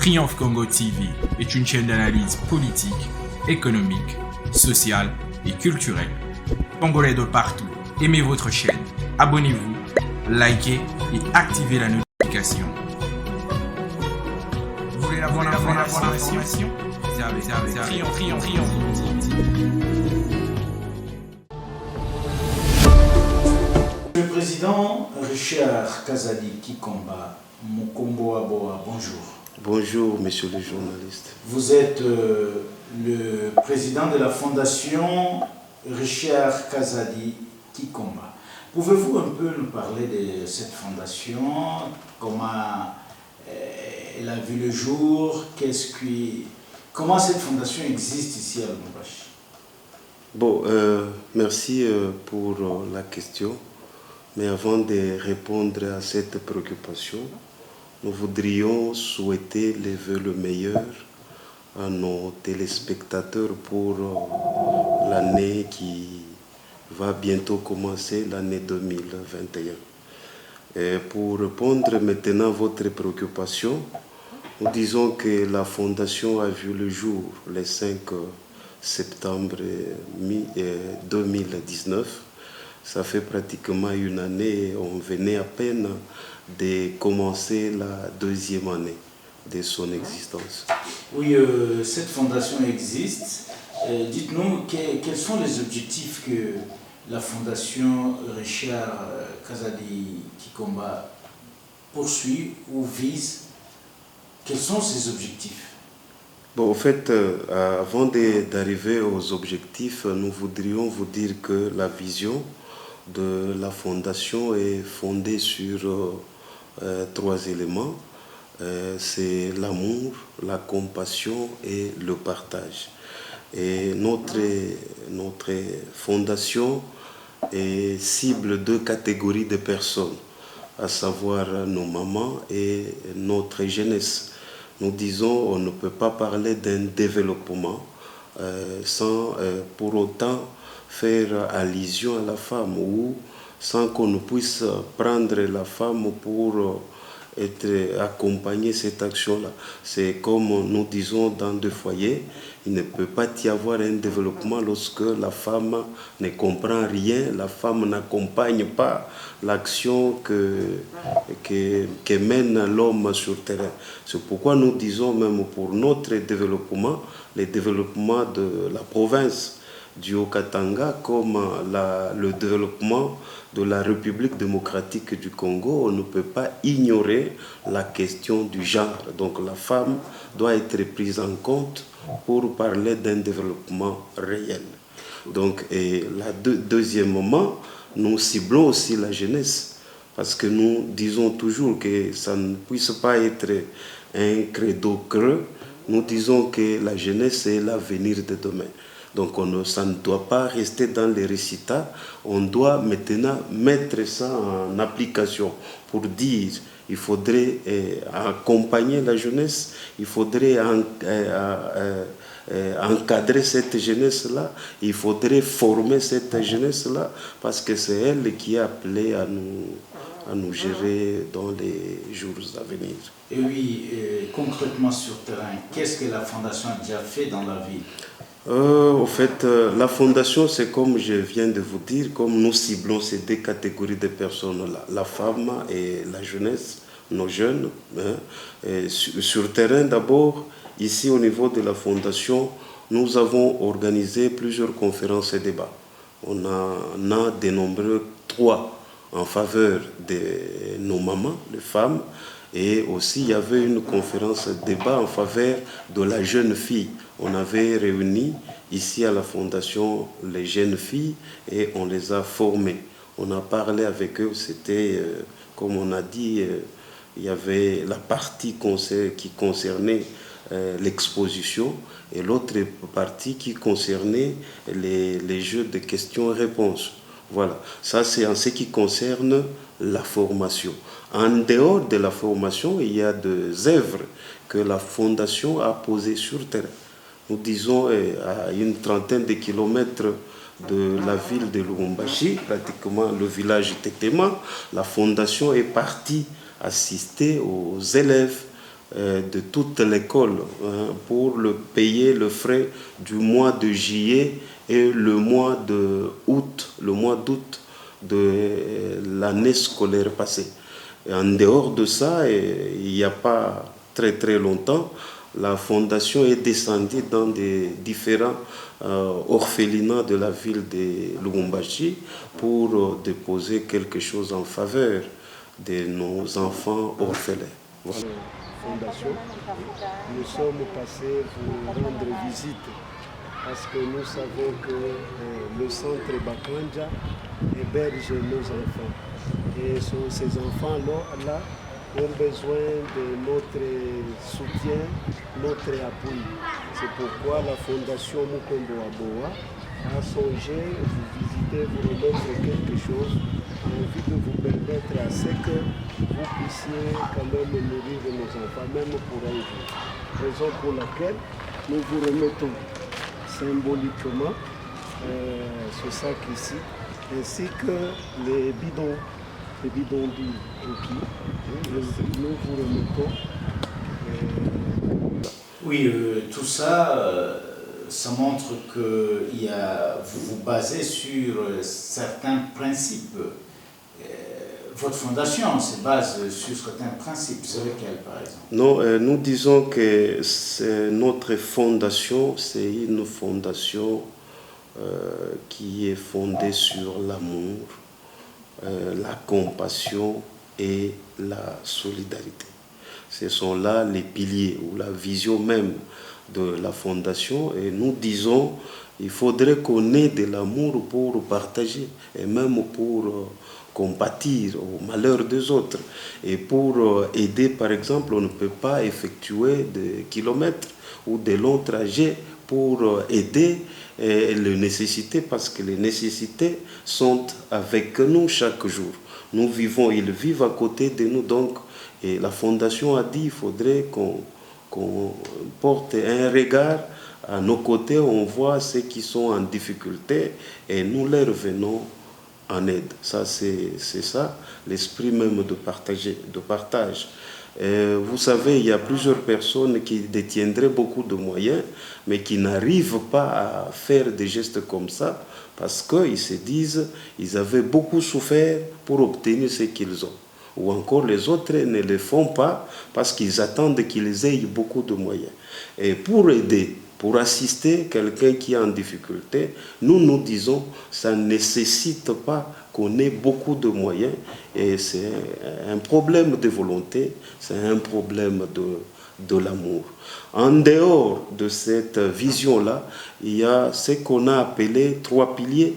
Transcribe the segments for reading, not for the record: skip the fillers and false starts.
Triomphe Congo TV est une chaîne d'analyse politique, économique, sociale et culturelle. Congolais de partout, aimez votre chaîne, abonnez-vous, likez et activez la notification. Vous voulez la bonne information? Triomphe TV. Le président Richard Kazadi Kikomba Mukombo Aboa, bonjour. Bonjour, monsieur le journaliste. Vous êtes le président de la fondation Richard Kazadi Kikomba. Pouvez-vous un peu nous parler de cette fondation? Comment elle a vu le jour? Comment cette fondation existe ici à Lubumbashi? Bon, merci pour la question. Mais avant de répondre à cette préoccupation, nous voudrions souhaiter les vœux le meilleur à nos téléspectateurs pour l'année qui va bientôt commencer, l'année 2021. Et pour répondre maintenant à votre préoccupation, nous disons que la fondation a vu le jour le 5 septembre 2019. Ça fait pratiquement une année, on venait à peine de commencer la deuxième année de son existence. Oui, cette fondation existe. Dites-nous quels sont les objectifs que la fondation Richard Kazadi Kikomba poursuit ou vise. Quels sont ses objectifs? Bon, en fait, avant d'arriver aux objectifs, nous voudrions vous dire que la vision de la fondation est fondée sur trois éléments. C'est l'amour, la compassion et le partage. Et notre fondation cible deux catégories de personnes, à savoir nos mamans et notre jeunesse. Nous disons on ne peut pas parler d'un développement sans pour autant faire allusion à la femme ou sans qu'on ne puisse prendre la femme pour accompagner cette action-là. C'est comme nous disons dans deux foyers, il ne peut pas y avoir un développement lorsque la femme ne comprend rien, la femme n'accompagne pas l'action que mène l'homme sur le terrain. C'est pourquoi nous disons même pour notre développement, le développement de la province du Haut-Katanga comme le développement de la République démocratique du Congo, on ne peut pas ignorer la question du genre. Donc la femme doit être prise en compte pour parler d'un développement réel. Donc, deuxièmement, nous ciblons aussi la jeunesse, parce que nous disons toujours que ça ne puisse pas être un credo creux. Nous disons que la jeunesse est l'avenir de demain. Donc ça ne doit pas rester dans les récitats, on doit maintenant mettre ça en application pour dire il faudrait accompagner la jeunesse, il faudrait encadrer cette jeunesse-là, il faudrait former cette jeunesse-là, parce que c'est elle qui est appelée à nous gérer dans les jours à venir. Et oui, concrètement sur terrain, qu'est-ce que la fondation a déjà fait dans la ville? En fait, la fondation, c'est comme je viens de vous dire, comme nous ciblons ces deux catégories de personnes-là, la femme et la jeunesse, nos jeunes. Sur terrain, d'abord, ici au niveau de la fondation, nous avons organisé plusieurs conférences et débats. On en a dénombré 3 en faveur de nos mamans, les femmes, et aussi il y avait une conférence débat en faveur de la jeune fille. On avait réuni ici à la fondation les jeunes filles et on les a formées. On a parlé avec eux, c'était comme on a dit, il y avait la partie qui concernait l'exposition et l'autre partie qui concernait les jeux de questions-réponses. Voilà, ça c'est en ce qui concerne la formation. En dehors de la formation, il y a des œuvres que la fondation a posées sur terre. Nous disons à une trentaine de kilomètres de la ville de Lubumbashi, pratiquement le village Tetema, la fondation est partie assister aux élèves de toute l'école pour payer le frais du mois de juillet et le mois d'août de l'année scolaire passée. Et en dehors de ça, il n'y a pas très longtemps, la fondation est descendue dans des différents orphelinats de la ville de Lubumbashi pour déposer quelque chose en faveur de nos enfants orphelins. Voilà. Fondation, nous sommes passés pour rendre visite parce que nous savons que le centre Bakanja héberge nos enfants. Et ces enfants-là ont besoin de notre soutien, notre appui. C'est pourquoi la Fondation Mukombo Aboa a songé vous visiter, vous remettre quelque chose en vue de vous permettre à ce que vous puissiez quand même nourrir nos enfants, même pour un jour. Raison pour laquelle nous vous remettons symboliquement ce sac ici, ainsi que les bidons nous vous remettons. Oui, tout ça, ça montre que vous vous basez sur certains principes. Votre fondation se base sur certains principes. Sur lesquels, par exemple? Non, nous disons que notre fondation, c'est une fondation qui est fondée sur l'amour, la compassion et la solidarité. Ce sont là les piliers ou la vision même de la fondation. Et nous disons il faudrait qu'on ait de l'amour pour partager et même pour compatir au malheur des autres. Et pour aider, par exemple, on ne peut pas effectuer des kilomètres ou de longs trajets pour aider les nécessités, parce que les nécessités sont avec nous chaque jour. Nous vivons, ils vivent à côté de nous. Donc, et la Fondation a dit qu'il faudrait qu'on porte un regard à nos côtés, on voit ceux qui sont en difficulté et nous leur venons en aide. Ça, c'est ça, l'esprit même de partage. Vous savez, il y a plusieurs personnes qui détiendraient beaucoup de moyens, mais qui n'arrivent pas à faire des gestes comme ça, parce qu'ils se disent qu'ils avaient beaucoup souffert pour obtenir ce qu'ils ont. Ou encore les autres ne le font pas parce qu'ils attendent qu'ils aient beaucoup de moyens. Et pour aider, pour assister quelqu'un qui est en difficulté, nous disons ça ne nécessite pas qu'on ait beaucoup de moyens, et c'est un problème de volonté, c'est un problème de l'amour. En dehors de cette vision-là, il y a ce qu'on a appelé 3 piliers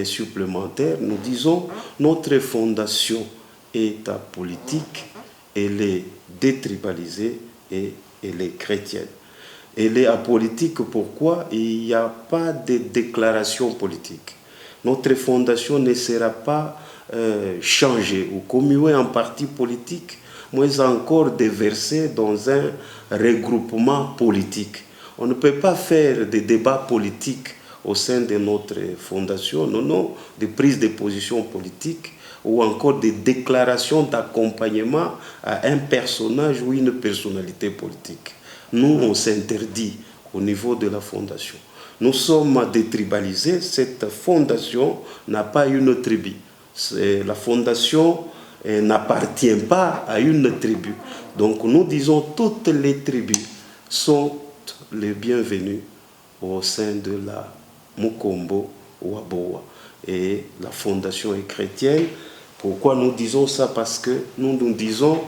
supplémentaires. Nous disons notre fondation est apolitique, elle est détribalisée et elle est chrétienne. Elle est apolitique, pourquoi? Il n'y a pas de déclaration politique. Notre fondation ne sera pas changée ou commuée en parti politique, mais encore déversée dans un regroupement politique. On ne peut pas faire des débats politiques au sein de notre fondation, non, des prises de position politiques ou encore des déclarations d'accompagnement à un personnage ou une personnalité politique. Nous, on s'interdit au niveau de la fondation. Nous sommes détribalisés. Cette fondation n'a pas une tribu. La fondation n'appartient pas à une tribu. Donc nous disons toutes les tribus sont les bienvenus au sein de la Mukombo ou Aboa. Et la fondation est chrétienne. Pourquoi nous disons ça? Parce que nous disons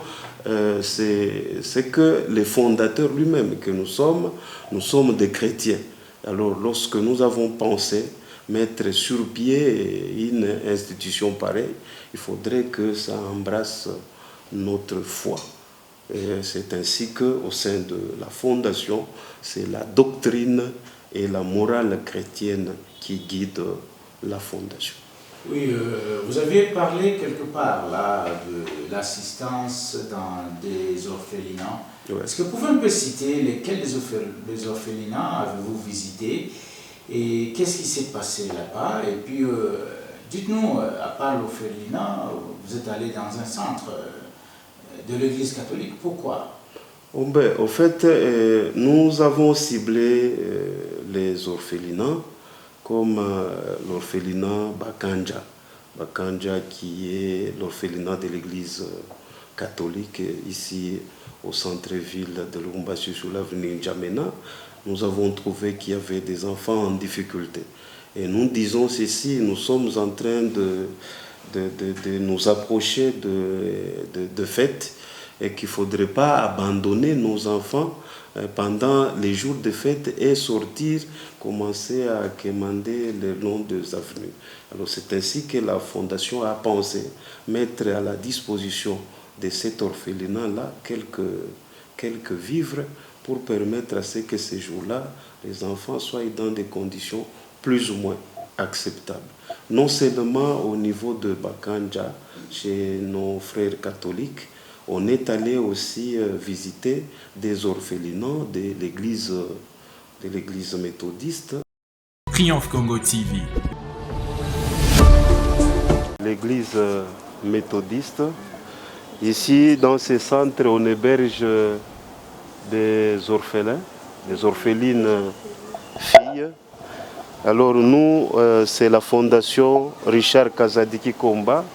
c'est que les fondateurs lui-même que nous sommes des chrétiens. Alors lorsque nous avons pensé mettre sur pied une institution pareille, il faudrait que ça embrasse notre foi. C'est ainsi qu'au sein de la fondation, c'est la doctrine et la morale chrétienne qui guident la fondation. Oui, vous aviez parlé quelque part là de l'assistance dans des orphelinats. Ouais. Est-ce que vous pouvez un peu citer lesquels des orphelinats avez-vous visité et qu'est-ce qui s'est passé là-bas? Et puis, dites-nous, à part l'orphelinat, vous êtes allé dans un centre de l'Église catholique, pourquoi? Au fait, nous avons ciblé les orphelinats comme l'orphelinat Bakanja. Bakanja qui est l'orphelinat de l'église catholique ici au centre-ville de Lubumbashi sur l'avenue N'Djamena. Nous avons trouvé qu'il y avait des enfants en difficulté. Et nous disons ceci, nous sommes en train de nous approcher de fêtes et qu'il ne faudrait pas abandonner nos enfants pendant les jours de fête et sortir, commencer à quémander le long des avenues. Alors c'est ainsi que la Fondation a pensé mettre à la disposition de cet orphelinat-là quelques vivres pour permettre à ce que ces jours-là, les enfants soient dans des conditions plus ou moins acceptables. Non seulement au niveau de Bakanja, chez nos frères catholiques, on est allé aussi visiter des orphelinats de l'église méthodiste. Triomphe Congo TV. L'église méthodiste. Ici, dans ce centre, on héberge des orphelins, des orphelines filles. Alors nous, c'est la fondation Richard Kazadi Kikomba,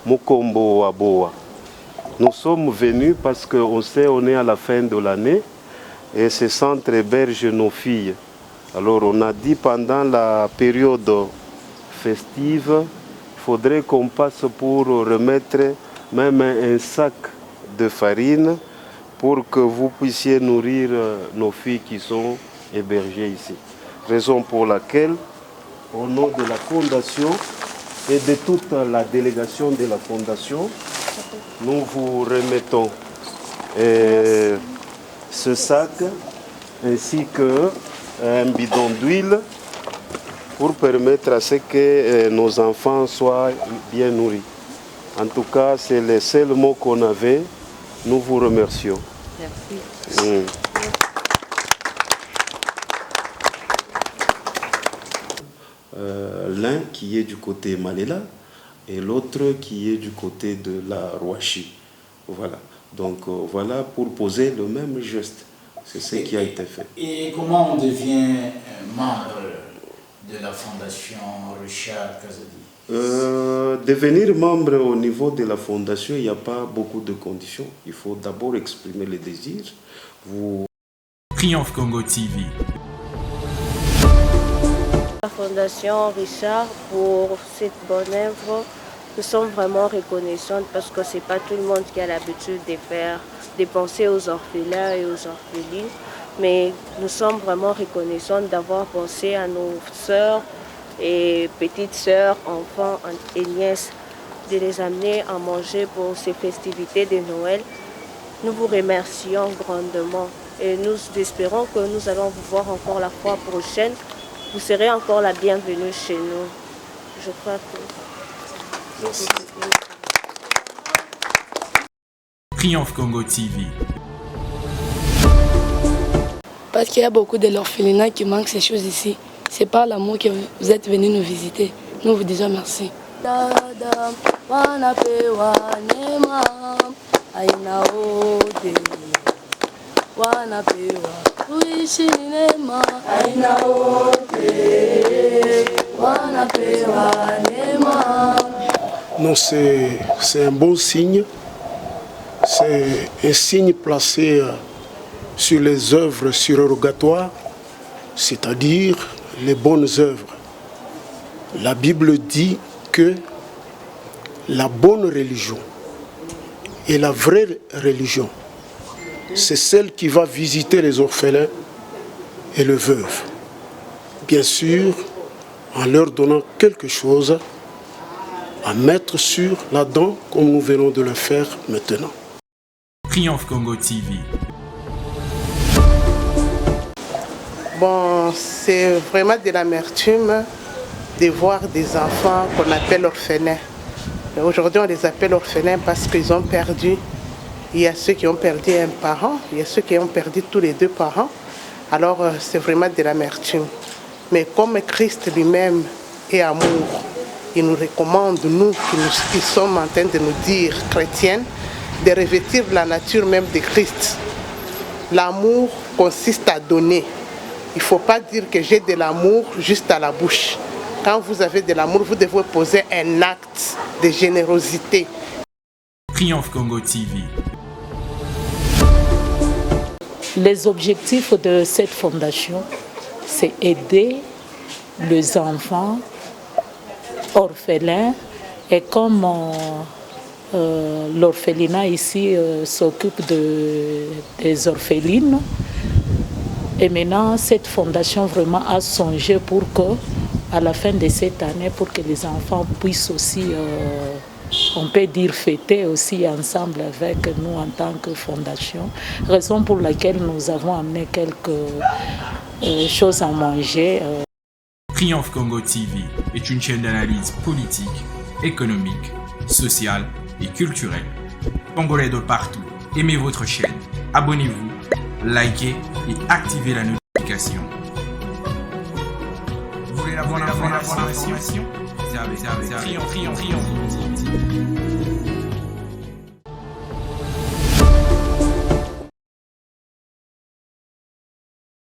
Mukombo Waboa. Nous sommes venus parce qu'on sait qu'on est à la fin de l'année et ce centre héberge nos filles. Alors on a dit pendant la période festive, il faudrait qu'on passe pour remettre même un sac de farine pour que vous puissiez nourrir nos filles qui sont hébergées ici. Raison pour laquelle, au nom de la Fondation et de toute la délégation de la Fondation, nous vous remettons ce sac ainsi qu'un bidon d'huile pour permettre à ce que nos enfants soient bien nourris. En tout cas, c'est le seul mot qu'on avait. Nous vous remercions. Merci. L'un qui est du côté Malela et l'autre qui est du côté de la Rouachi. Voilà. Donc voilà pour poser le même geste. C'est ce qui a été fait. Et comment on devient membre de la Fondation Richard Kazadi? Devenir membre au niveau de la Fondation, il n'y a pas beaucoup de conditions. Il faut d'abord exprimer le désir. Triomphe Congo TV. La Fondation Richard, pour cette bonne œuvre, nous sommes vraiment reconnaissantes parce que ce n'est pas tout le monde qui a l'habitude de penser aux orphelins et aux orphelines. Mais nous sommes vraiment reconnaissantes d'avoir pensé à nos sœurs et petites sœurs, enfants et nièces, de les amener à manger pour ces festivités de Noël. Nous vous remercions grandement et nous espérons que nous allons vous voir encore la fois prochaine. Vous serez encore la bienvenue chez nous. Je crois que... Merci. Triomphe Congo TV. Parce qu'il y a beaucoup de l'orphelinat qui manquent ces choses ici. C'est par l'amour que vous êtes venus nous visiter. Nous vous disons merci. Non, c'est un bon signe. C'est un signe placé sur les œuvres surrogatoires, c'est-à-dire les bonnes œuvres. La Bible dit que la bonne religion et la vraie religion, c'est celle qui va visiter les orphelins et les veuves. Bien sûr, en leur donnant quelque chose à mettre sur la dent, comme nous venons de le faire maintenant. Triomphe Congo TV. Bon, c'est vraiment de l'amertume de voir des enfants qu'on appelle orphelins. Aujourd'hui, on les appelle orphelins parce qu'ils ont perdu. Il y a ceux qui ont perdu un parent, il y a ceux qui ont perdu tous les deux parents. Alors, c'est vraiment de l'amertume. Mais comme Christ lui-même est amour, il nous recommande, nous qui sommes en train de nous dire chrétiennes, de revêtir la nature même de Christ. L'amour consiste à donner. Il ne faut pas dire que j'ai de l'amour juste à la bouche. Quand vous avez de l'amour, vous devez poser un acte de générosité. Triomphe Congo TV. Les objectifs de cette fondation, c'est aider les enfants orphelins. Et comme l'orphelinat ici s'occupe des orphelines, et maintenant cette fondation vraiment a songé pour que, à la fin de cette année, pour que les enfants puissent aussi, on peut dire, fêter aussi ensemble avec nous en tant que fondation. Raison pour laquelle nous avons amené quelques choses à manger. Triomphe Congo TV est une chaîne d'analyse politique, économique, sociale et culturelle. Congolais de partout, aimez votre chaîne, abonnez-vous, likez et activez la notification. Vous voulez la bonne information? C'est avec Triomphe Congo TV.